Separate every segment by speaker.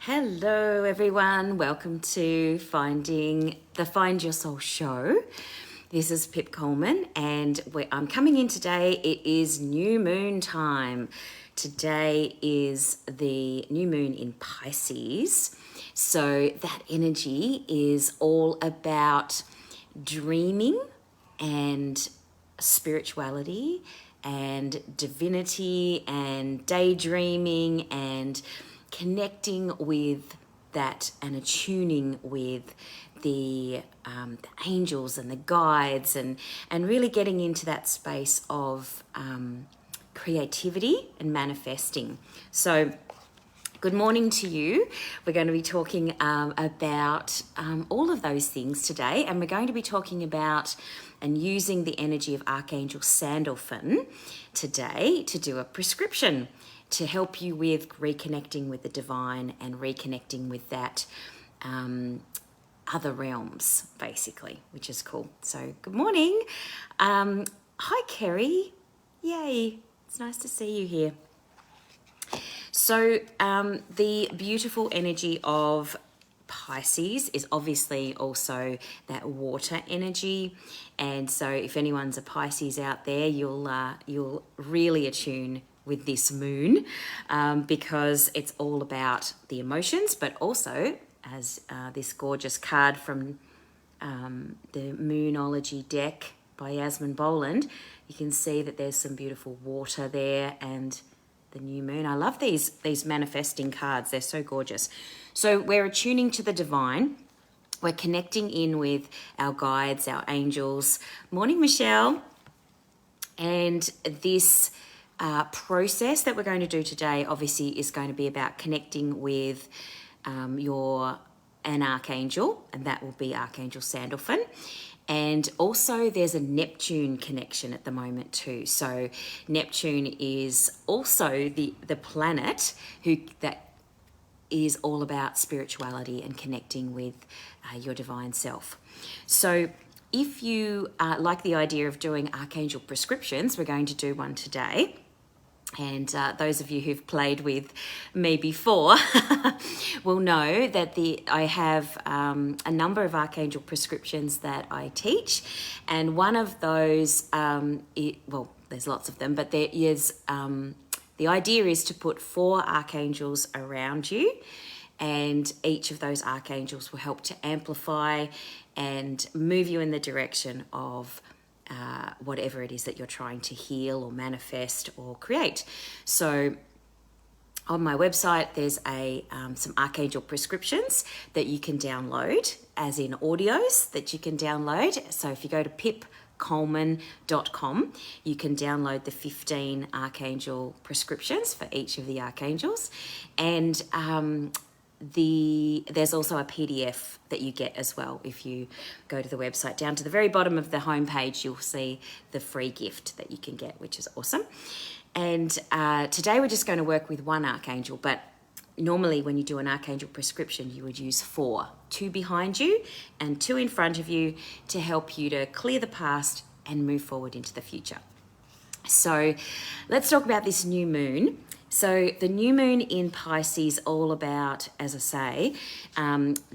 Speaker 1: Hello everyone, welcome to Find Your Soul show. This is Pip Coleman and I'm coming in today. It is new moon time. Today is the new moon in Pisces. So that energy is all about dreaming and spirituality and divinity and daydreaming and connecting with that and attuning with the angels and the guides and really getting into that space of creativity and manifesting. So good morning to you. We're going to be talking about all of those things today, and we're going to be talking about and using the energy of Archangel Sandalphon today to do a prescription to help you with reconnecting with the divine and reconnecting with that other realms, basically, which is cool. So good morning. Hi, Kerry. Yay. It's nice to see you here. So the beautiful energy of Pisces is obviously also that water energy, and so if anyone's a Pisces out there, you'll really attune with this moon because it's all about the emotions, but also as this gorgeous card from the Moonology deck by Yasmin Boland, you can see that there's some beautiful water there and the new moon. I love these manifesting cards. They're so gorgeous. So we're attuning to the divine. We're connecting in with our guides, our angels. Morning, Michelle. And this process that we're going to do today obviously is going to be about connecting with an archangel, and that will be Archangel Sandalphon. And also there's a Neptune connection at the moment too. So Neptune is also the planet that is all about spirituality and connecting with your divine self. So if you like the idea of doing archangel prescriptions, we're going to do one today. And those of you who've played with me before will know that I have a number of archangel prescriptions that I teach. And one of those, there's lots of them, but there is, the idea is to put 4 archangels around you. And each of those archangels will help to amplify and move you in the direction of whatever it is that you're trying to heal or manifest or create. So on my website, there's some archangel prescriptions that you can download, as in audios that you can download. So if you go to pipcoleman.com, you can download the 15 archangel prescriptions for each of the archangels. And there's also a PDF that you get as well. If you go to the website, down to the very bottom of the homepage, you'll see the free gift that you can get, which is awesome. And today we're just going to work with one archangel, but normally when you do an archangel prescription, you would use 4, 2 behind you and 2 in front of you to help you to clear the past and move forward into the future. So let's talk about this new moon. So the new moon in Pisces, all about, as I say,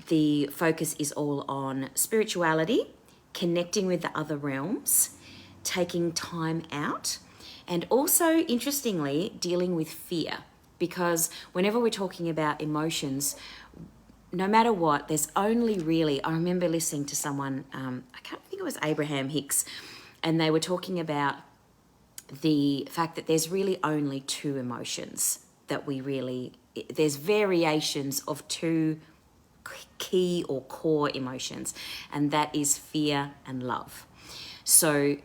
Speaker 1: the focus is all on spirituality, connecting with the other realms, taking time out, and also, interestingly, dealing with fear. Because whenever we're talking about emotions, no matter what, there's only really, I remember listening to someone, I can't think it was Abraham Hicks, and they were talking about the fact that there's really only 2 emotions that there's variations of 2 key or core emotions, and that is fear and love. So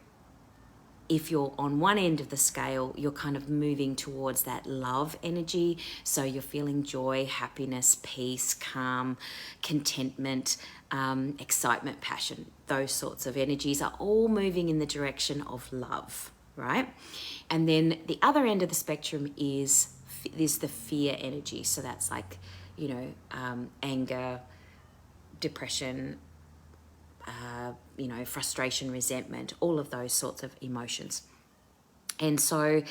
Speaker 1: if you're on one end of the scale, you're kind of moving towards that love energy. So you're feeling joy, happiness, peace, calm, contentment, excitement, passion. Those sorts of energies are all moving in the direction of love, right? And then the other end of the spectrum is the fear energy. So that's like, anger, depression, frustration, resentment, all of those sorts of emotions. And so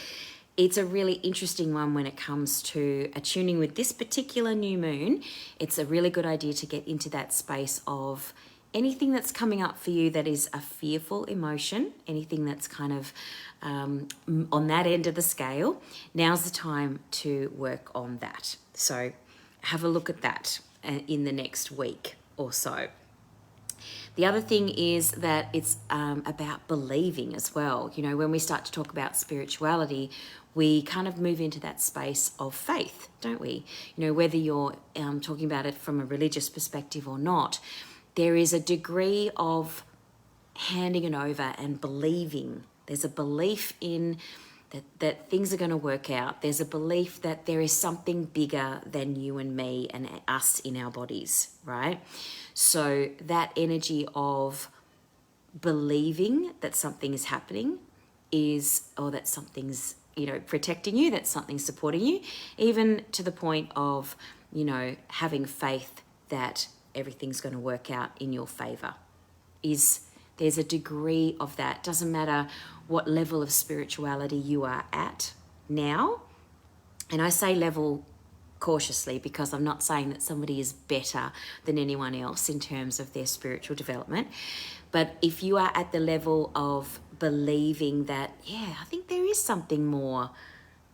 Speaker 1: it's a really interesting one when it comes to attuning with this particular new moon. It's a really good idea to get into that space of anything that's coming up for you that is a fearful emotion, anything that's kind of on that end of the scale. Now's the time to work on that. So have a look at that in the next week or so. The other thing is that it's about believing as well. You know, when we start to talk about spirituality, we kind of move into that space of faith, don't we? You know, whether you're talking about it from a religious perspective or not, there is a degree of handing it over and believing. There's a belief in that things are going to work out. There's a belief that there is something bigger than you and me and us in our bodies, right? So that energy of believing that something is happening or that something's, you know, protecting you, that something's supporting you, even to the point of, you know, having faith that everything's going to work out in your favor. There's a degree of that. Doesn't matter what level of spirituality you are at now. And I say level cautiously because I'm not saying that somebody is better than anyone else in terms of their spiritual development. But if you are at the level of believing that, yeah, I think there is something more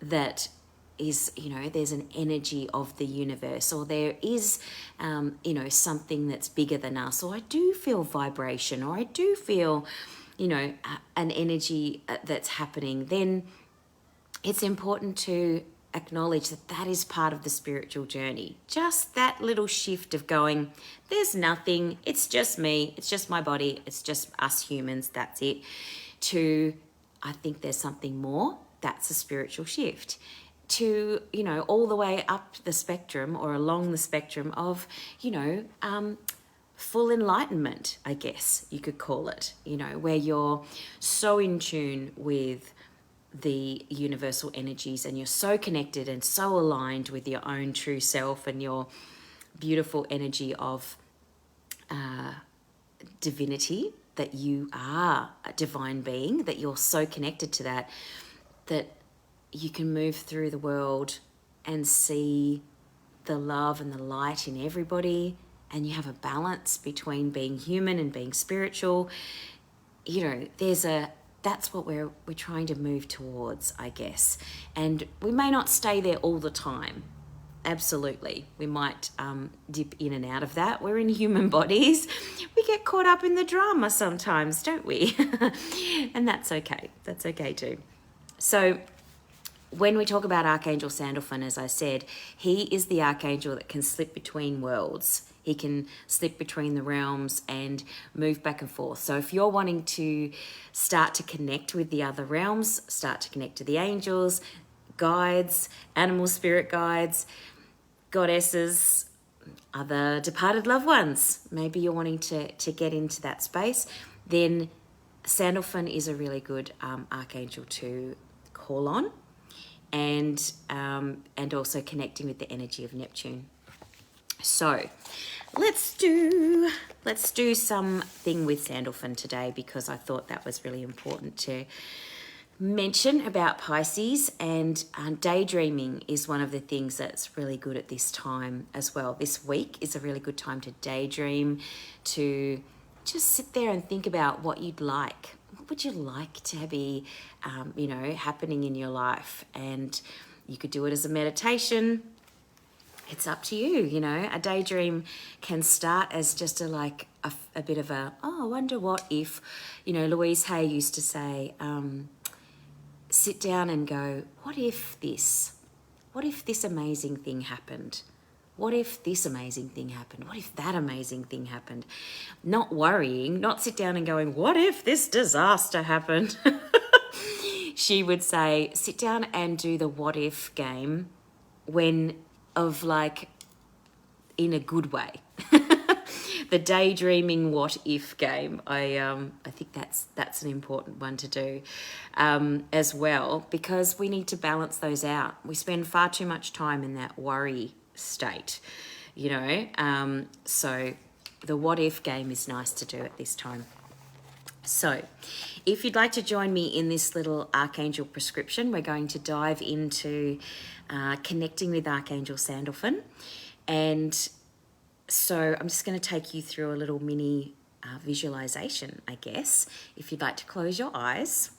Speaker 1: that is, you know, there's an energy of the universe, or there is, you know, something that's bigger than us, or I do feel vibration, or I do feel, you know, an energy that's happening, then it's important to acknowledge that that is part of the spiritual journey. Just that little shift of going, there's nothing, it's just me, it's just my body, it's just us humans, that's it, to I think there's something more, that's a spiritual shift. To, you know, all the way up the spectrum or along the spectrum of, you know, full enlightenment, I guess you could call it, you know, where you're so in tune with the universal energies and you're so connected and so aligned with your own true self and your beautiful energy of divinity, that you are a divine being, that you're so connected to that, that you can move through the world and see the love and the light in everybody, and you have a balance between being human and being spiritual. You know, that's what we're trying to move towards, I guess. And we may not stay there all the time. Absolutely. We might dip in and out of that. We're in human bodies. We get caught up in the drama sometimes, don't we? And that's okay. That's okay too. So when we talk about Archangel Sandalphon, as I said, he is the archangel that can slip between worlds. He can slip between the realms and move back and forth. So if you're wanting to start to connect with the other realms, start to connect to the angels, guides, animal spirit guides, goddesses, other departed loved ones, maybe you're wanting to get into that space, then Sandalphon is a really good archangel to call on. And also connecting with the energy of Neptune. So let's do something with Sandalphon today, because I thought that was really important to mention about Pisces. And daydreaming is one of the things that's really good at this time as well. This week is a really good time to daydream, to just sit there and think about what you'd like. What would you like to be, you know, happening in your life? And you could do it as a meditation. It's up to you, you know. A daydream can start as just a bit of a, I wonder what if, you know, Louise Hay used to say, sit down and go, what if this amazing thing happened? What if this amazing thing happened? What if that amazing thing happened? Not worrying, not sit down and going, what if this disaster happened? She would say, sit down and do the what if game in a good way. The daydreaming what if game. I think that's an important one to do as well, because we need to balance those out. We spend far too much time in that worry state, you know. So the what if game is nice to do at this time. So, if you'd like to join me in this little Archangel prescription, we're going to dive into connecting with Archangel Sandalphon. And so I'm just going to take you through a little mini visualization, I guess. If you'd like to close your eyes,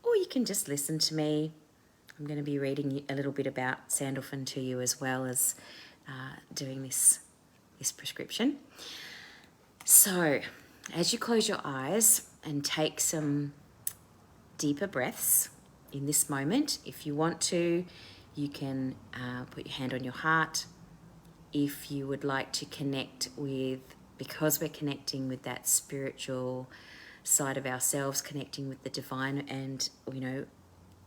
Speaker 1: or you can just listen to me. I'm going to be reading a little bit about Sandalphon to you as well as doing this prescription. So, as you close your eyes and take some deeper breaths in this moment, if you want to, you can put your hand on your heart. If you would like to connect with, because we're connecting with that spiritual side of ourselves, connecting with the divine and,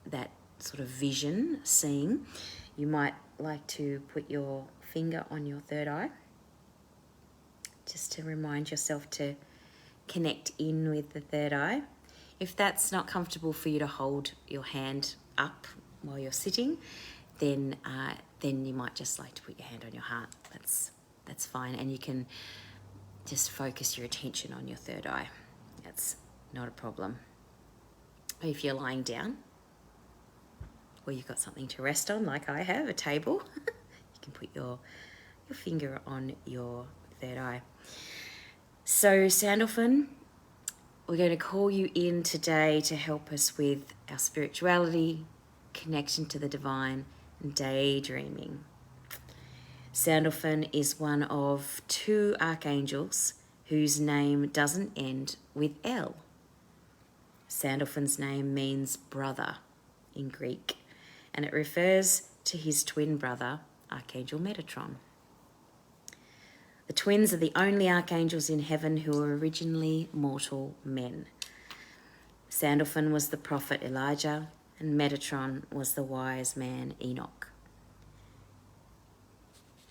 Speaker 1: that sort of vision, seeing, you might like to put your finger on your third eye, just to remind yourself to connect in with the third eye. If that's not comfortable for you to hold your hand up while you're sitting, then you might just like to put your hand on your heart. That's fine, and you can just focus your attention on your third eye. That's not a problem. If you're lying down, or you've got something to rest on, like I have, a table, you can put your finger on your third eye. So, Sandalphon, we're going to call you in today to help us with our spirituality, connection to the divine, and daydreaming. Sandalphon is one of 2 archangels whose name doesn't end with L. Sandalphon's name means brother in Greek, and it refers to his twin brother, Archangel Metatron. The twins are the only archangels in heaven who were originally mortal men. Sandalphon was the prophet Elijah, and Metatron was the wise man Enoch.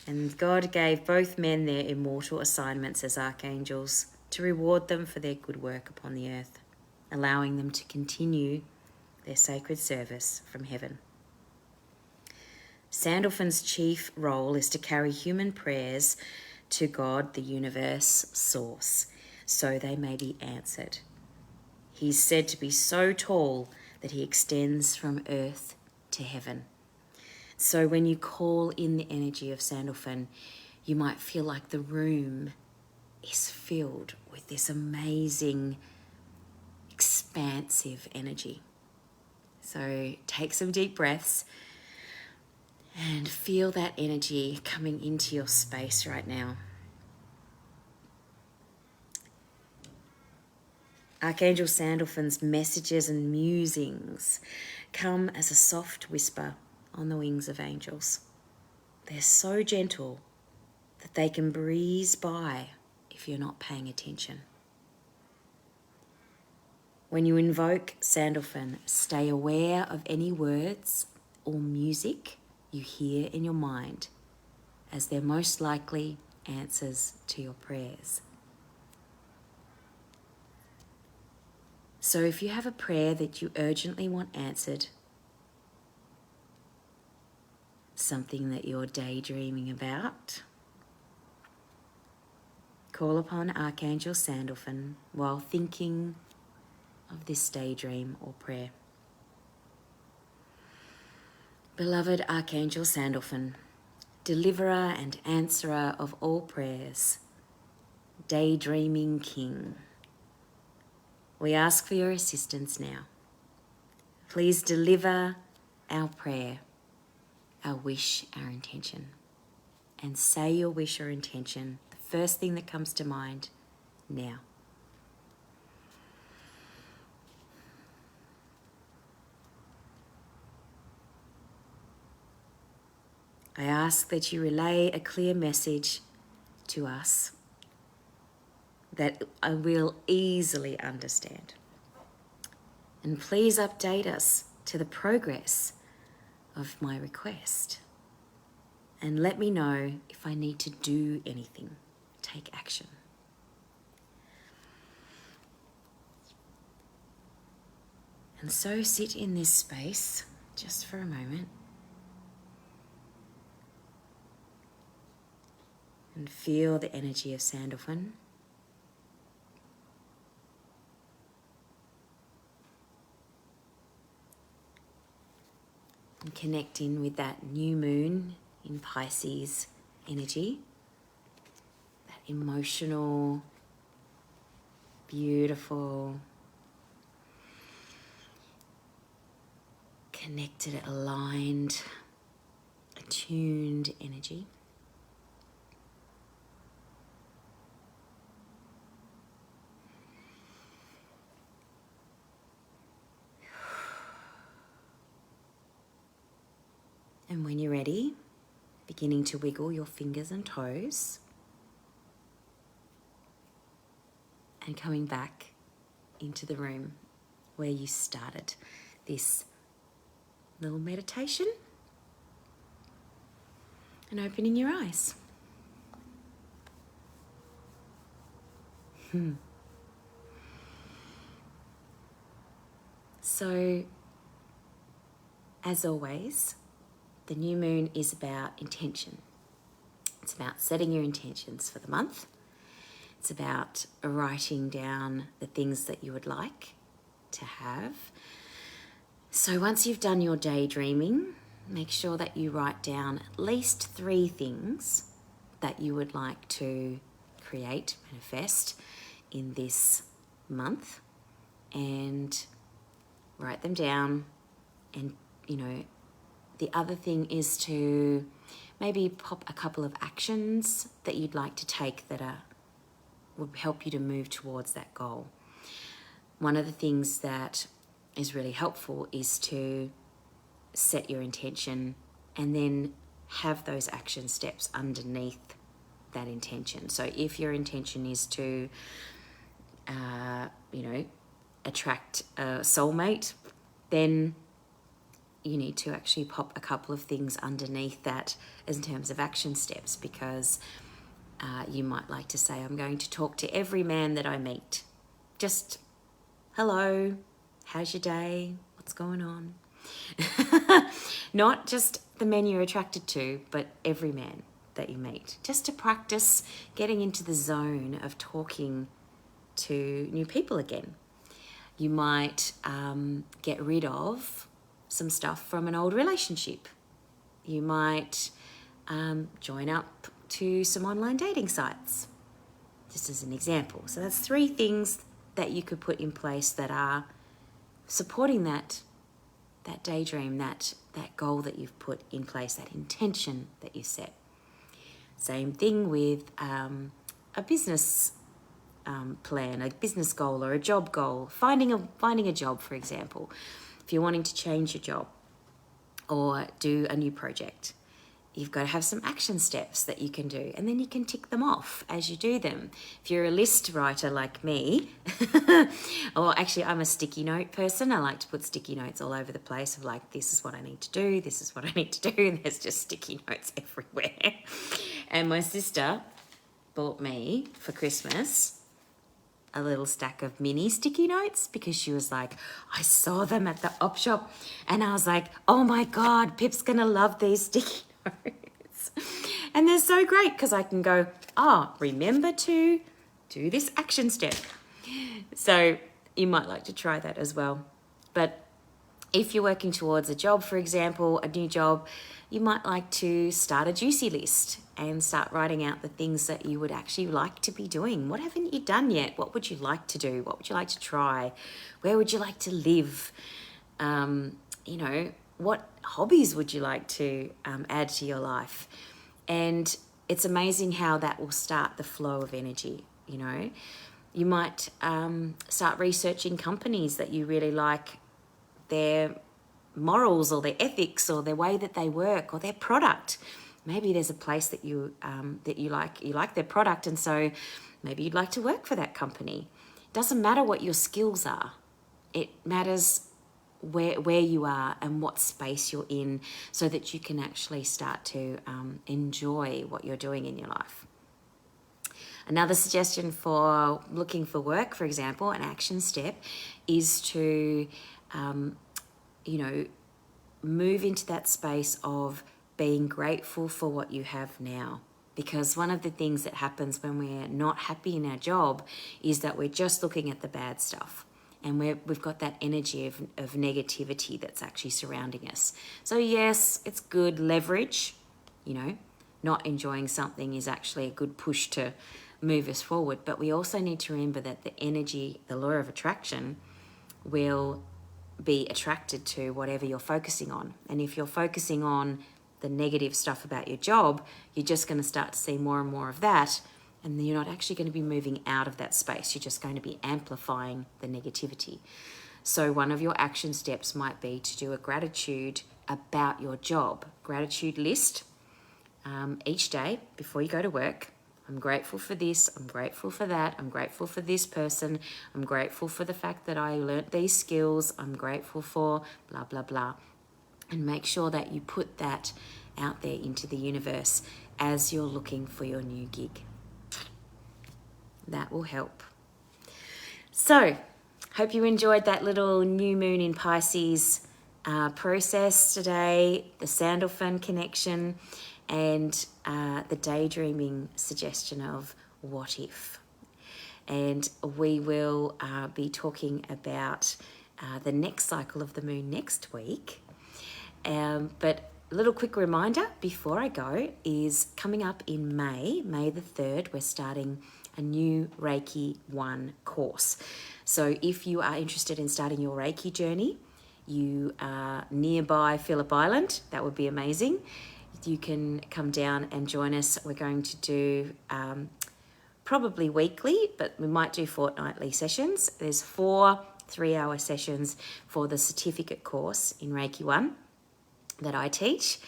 Speaker 1: And God gave both men their immortal assignments as archangels to reward them for their good work upon the earth, allowing them to continue their sacred service from heaven. Sandalphon's chief role is to carry human prayers to God, the universe source, so they may be answered. He is said to be so tall that he extends from earth to heaven. So when you call in the energy of Sandalphon, you might feel like the room is filled with this amazing, expansive energy. So take some deep breaths and feel that energy coming into your space right now. Archangel Sandalphon's messages and musings come as a soft whisper on the wings of angels. They're so gentle that they can breeze by if you're not paying attention. When you invoke Sandalphon, stay aware of any words or music you hear in your mind, as they're most likely answers to your prayers. So if you have a prayer that you urgently want answered, something that you're daydreaming about, call upon Archangel Sandalphon while thinking of this daydream or prayer. Beloved Archangel Sandalphon, deliverer and answerer of all prayers, daydreaming King, we ask for your assistance now. Please deliver our prayer, our wish, our intention, and say your wish or intention, the first thing that comes to mind now. I ask that you relay a clear message to us that I will easily understand. And please update us to the progress of my request. And let me know if I need to do anything, take action. And so sit in this space just for a moment. And feel the energy of Sandalphon. connect in with that new moon in Pisces energy, that emotional, beautiful, connected, aligned, attuned energy. And when you're ready, beginning to wiggle your fingers and toes and coming back into the room where you started this little meditation and opening your eyes. So, as always, the new moon is about intention. It's about setting your intentions for the month. It's about writing down the things that you would like to have. So once you've done your daydreaming, make sure that you write down at least 3 things that you would like to create, manifest in this month, and write them down. And, the other thing is to maybe pop a couple of actions that you'd like to take that would help you to move towards that goal. One of the things that is really helpful is to set your intention and then have those action steps underneath that intention. So if your intention is to, attract a soulmate, then you need to actually pop a couple of things underneath that in terms of action steps, because you might like to say, I'm going to talk to every man that I meet. Just, hello, how's your day? What's going on? Not just the men you're attracted to, but every man that you meet. Just to practice getting into the zone of talking to new people again. You might get rid of some stuff from an old relationship. You might join up to some online dating sites, just as an example. So that's 3 things that you could put in place that are supporting that daydream, that goal that you've put in place, that intention that you set. Same thing with a business plan, a business goal or a job goal. Finding a job, for example. If you're wanting to change your job or do a new project, you've got to have some action steps that you can do, and then you can tick them off as you do them. If you're a list writer like me, or actually I'm a sticky note person, I like to put sticky notes all over the place of like, this is what I need to do, this is what I need to do, and there's just sticky notes everywhere. And my sister bought me for Christmas a little stack of mini sticky notes because she was like, I saw them at the op shop and I was like, oh my God, Pip's gonna love these sticky notes. And they're so great because I can go, remember to do this action step. So you might like to try that as well. But if you're working towards a job, for example, a new job, you might like to start a juicy list and start writing out the things that you would actually like to be doing. What haven't you done yet? What would you like to do? What would you like to try? Where would you like to live? What hobbies would you like to add to your life? And it's amazing how that will start the flow of energy, You might start researching companies that you really like, their morals or their ethics or their way that they work or their product. Maybe there's a place that you like their product, and so maybe you'd like to work for that company. It doesn't matter what your skills are. It matters where you are and what space you're in, so that you can actually start to enjoy what you're doing in your life. Another suggestion for looking for work, for example, an action step, is to move into that space of being grateful for what you have now. Because one of the things that happens when we're not happy in our job is that we're just looking at the bad stuff. and we've got that energy of negativity that's actually surrounding us. So yes, it's good leverage, you know, not enjoying something is actually a good push to move us forward. But we also need to remember that the energy, the law of attraction, will be attracted to whatever you're focusing on. And if you're focusing on the negative stuff about your job, you're just going to start to see more and more of that. And then you're not actually going to be moving out of that space. You're just going to be amplifying the negativity. So one of your action steps might be to do a gratitude about your job. Gratitude list each day before you go to work. I'm grateful for this, I'm grateful for that, I'm grateful for this person, I'm grateful for the fact that I learnt these skills, I'm grateful for blah, blah, blah. And make sure that you put that out there into the universe as you're looking for your new gig. That will help. So, hope you enjoyed that little new moon in Pisces process today, the Sandalphon connection, and the daydreaming suggestion of what if. And we will be talking about the next cycle of the moon next week. But a little quick reminder before I go is coming up in May the 3rd, we're starting a new Reiki 1 course. So if you are interested in starting your Reiki journey, you are nearby Phillip Island, that would be amazing. You can come down and join us. We're going to do probably weekly, but we might do fortnightly sessions. There's 4 3-hour sessions for the certificate course in Reiki 1 that I teach.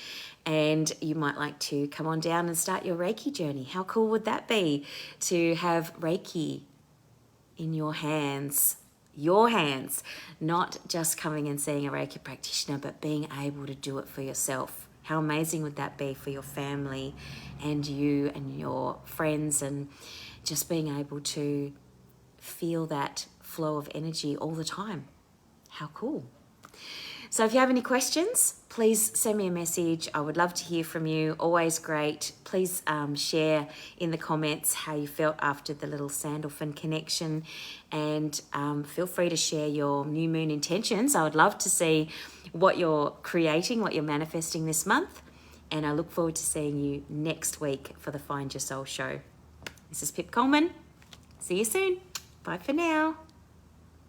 Speaker 1: And you might like to come on down and start your Reiki journey. How cool would that be to have Reiki in your hands, not just coming and seeing a Reiki practitioner, but being able to do it for yourself. How amazing would that be for your family and you and your friends, and just being able to feel that flow of energy all the time? How cool. So if you have any questions, please send me a message. I would love to hear from you. Always great. Please share in the comments how you felt after the little Sandalphon connection, and feel free to share your new moon intentions. I would love to see what you're creating, what you're manifesting this month. And I look forward to seeing you next week for the Find Your Soul show. This is Pip Coleman. See you soon. Bye for now.